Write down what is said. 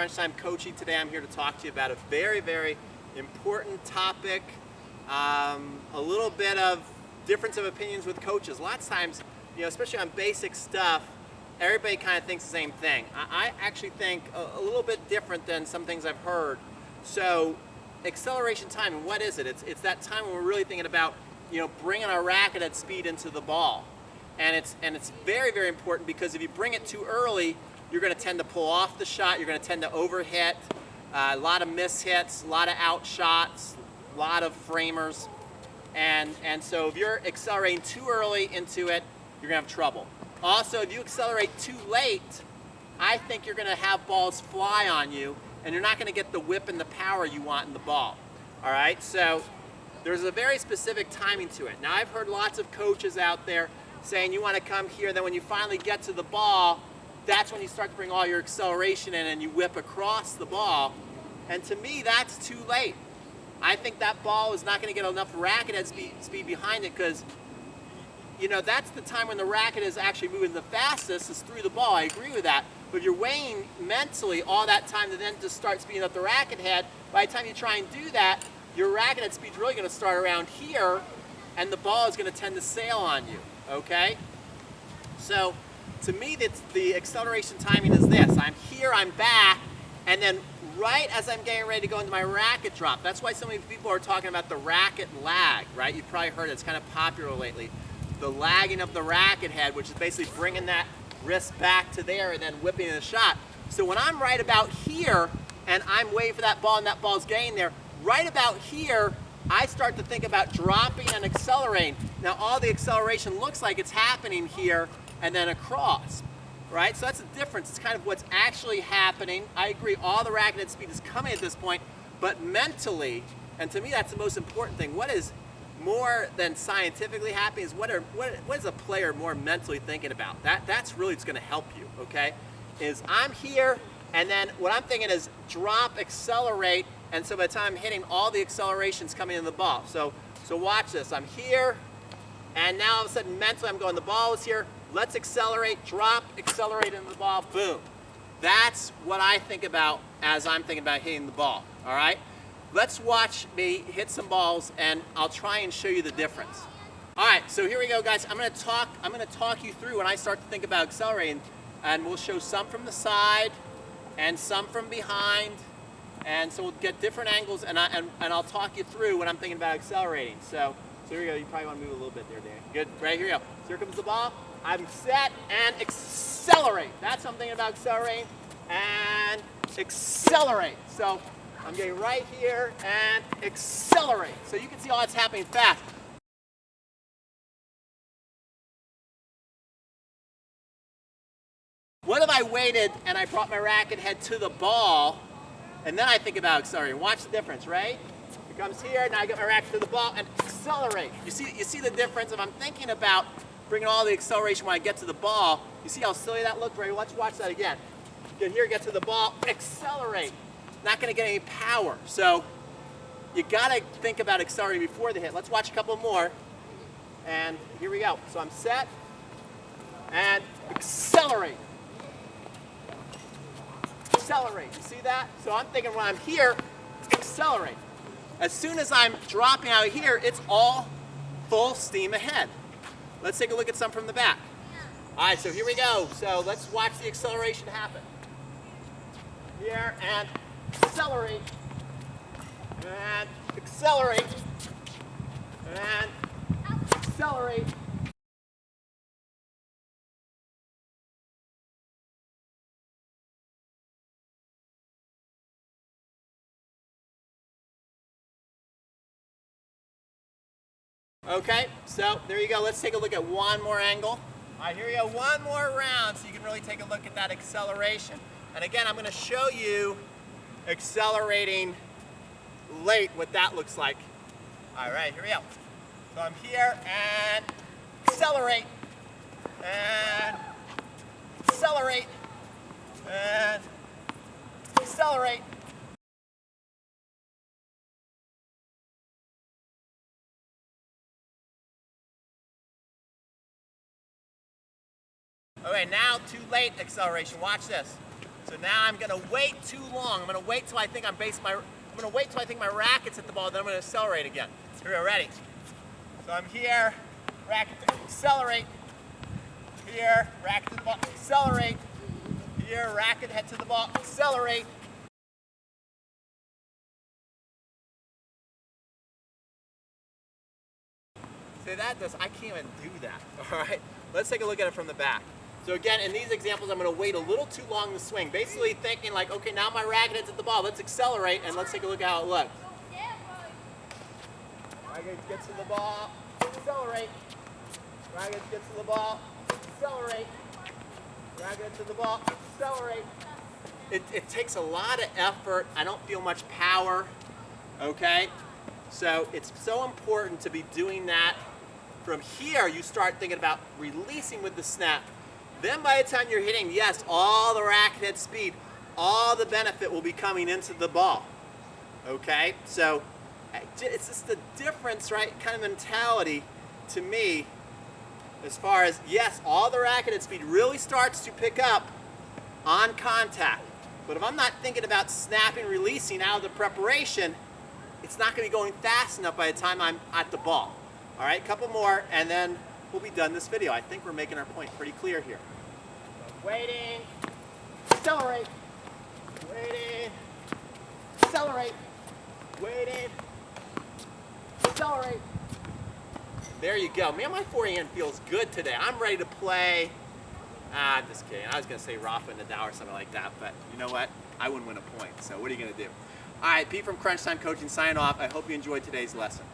Crunch Time Coaching. Today I'm here to talk to you about a very, very important topic. A little bit of difference of opinions with coaches. Lots of times, especially on basic stuff, everybody kind of thinks the same thing. I actually think a little bit different than some things I've heard. So, acceleration time, what is it? It's that time when we're really thinking about, bringing our racket at speed into the ball. And it's very, very important, because if you bring it too early, you're going to tend to pull off the shot, you're going to tend to overhit, a lot of mishits, a lot of out shots, a lot of framers. And so if you're accelerating too early into it, you're going to have trouble. Also, if you accelerate too late, I think you're going to have balls fly on you, and you're not going to get the whip and the power you want in the ball. All right, so there's a very specific timing to it. Now, I've heard lots of coaches out there saying you want to come here, then when you finally get to the ball, that's when you start to bring all your acceleration in and you whip across the ball. And to me, that's too late. I think that ball is not going to get enough racket head speed behind it, because that's the time when the racket is actually moving the fastest, is through the ball. I agree with that. But if you're weighing mentally all that time to then just start speeding up the racket head, by the time you try and do that, your racket head speed is really going to start around here, and the ball is going to tend to sail on you, okay? So, to me, the acceleration timing is this. I'm here, I'm back, and then right as I'm getting ready to go into my racket drop. That's why so many people are talking about the racket lag, right? You've probably heard it. It's kind of popular lately. The lagging of the racket head, which is basically bringing that wrist back to there and then whipping the shot. So when I'm right about here and I'm waiting for that ball and that ball's getting there, right about here, I start to think about dropping and accelerating. Now all the acceleration looks like it's happening here and then across, right? So that's the difference. It's kind of what's actually happening. I agree, all the racket head speed is coming at this point, but mentally, and to me that's the most important thing, what is more than scientifically happening is what is a player more mentally thinking about. That's really what's going to help you, okay? Is I'm here, and then what I'm thinking is drop, accelerate, and so by the time I'm hitting, all the acceleration's coming in the ball. So watch this. I'm here, and now all of a sudden mentally I'm going, the ball is here, let's accelerate, drop, accelerate into the ball, boom. That's what I think about as I'm thinking about hitting the ball, all right? Let's watch me hit some balls, and I'll try and show you the difference. All right, so here we go, guys. I'm going to talk you through when I start to think about accelerating, and we'll show some from the side and some from behind, and so we'll get different angles, and I'll talk you through when I'm thinking about accelerating. So here we go. You probably want to move a little bit there, Danny. Good. Right, here we go. So here comes the ball. I'm set and accelerate. That's what I'm thinking about, accelerating and accelerate. So I'm getting right here and accelerate. So you can see all that's happening fast. What if I waited and I brought my racket head to the ball, and then I think about accelerating? Watch the difference, right? It comes here, now I get my racket to the ball and accelerate. You see the difference? If I'm thinking about bringing all the acceleration when I get to the ball, you see how silly that looked, right? Let's watch that again. Get here, get to the ball, accelerate. Not going to get any power. So you got to think about accelerating before the hit. Let's watch a couple more. And here we go. So I'm set and accelerate. Accelerate. You see that? So I'm thinking when I'm here, accelerate. As soon as I'm dropping out here, it's all full steam ahead. Let's take a look at some from the back. All right, so here we go. So let's watch the acceleration happen. Here and accelerate, and accelerate, and accelerate. Okay, so there you go. Let's take a look at one more angle. All right, here we go. One more round so you can really take a look at that acceleration. And again, I'm going to show you accelerating late, what that looks like. All right, here we go. So I'm here and accelerate, and accelerate, and accelerate. Okay, now too late acceleration. Watch this. So now I'm going to wait too long. I'm going to wait till I think my racket's at the ball, then I'm going to accelerate again. Here we go, ready. So I'm here, racket to accelerate. Here, racket to the ball, accelerate. Here, racket head to the ball, accelerate. See, I can't even do that, all right? Let's take a look at it from the back. So again, in these examples, I'm going to wait a little too long to swing. Basically thinking like, okay, now my racket head's at the ball. Let's accelerate, and let's take a look at how it looks. Racket gets to the ball, accelerate. Racket gets to the ball, accelerate. Racket to the ball, accelerate. It takes a lot of effort. I don't feel much power, okay? So it's so important to be doing that. From here, you start thinking about releasing with the snap. Then by the time you're hitting, yes, all the racket head speed, all the benefit will be coming into the ball, okay? So it's just the difference, right, kind of mentality to me as far as, yes, all the racket head speed really starts to pick up on contact. But if I'm not thinking about snapping, releasing out of the preparation, it's not going to be going fast enough by the time I'm at the ball. All right, a couple more, and then we'll be done this video. I think we're making our point pretty clear here. So waiting, accelerate, waiting, accelerate, waiting, accelerate. There you go. Man, my forehand feels good today. I'm ready to play. I'm just kidding. I was going to say Rafa Nadal or something like that, but you know what? I wouldn't win a point, so what are you going to do? All right, Pete from Crunch Time Coaching signing off. I hope you enjoyed today's lesson.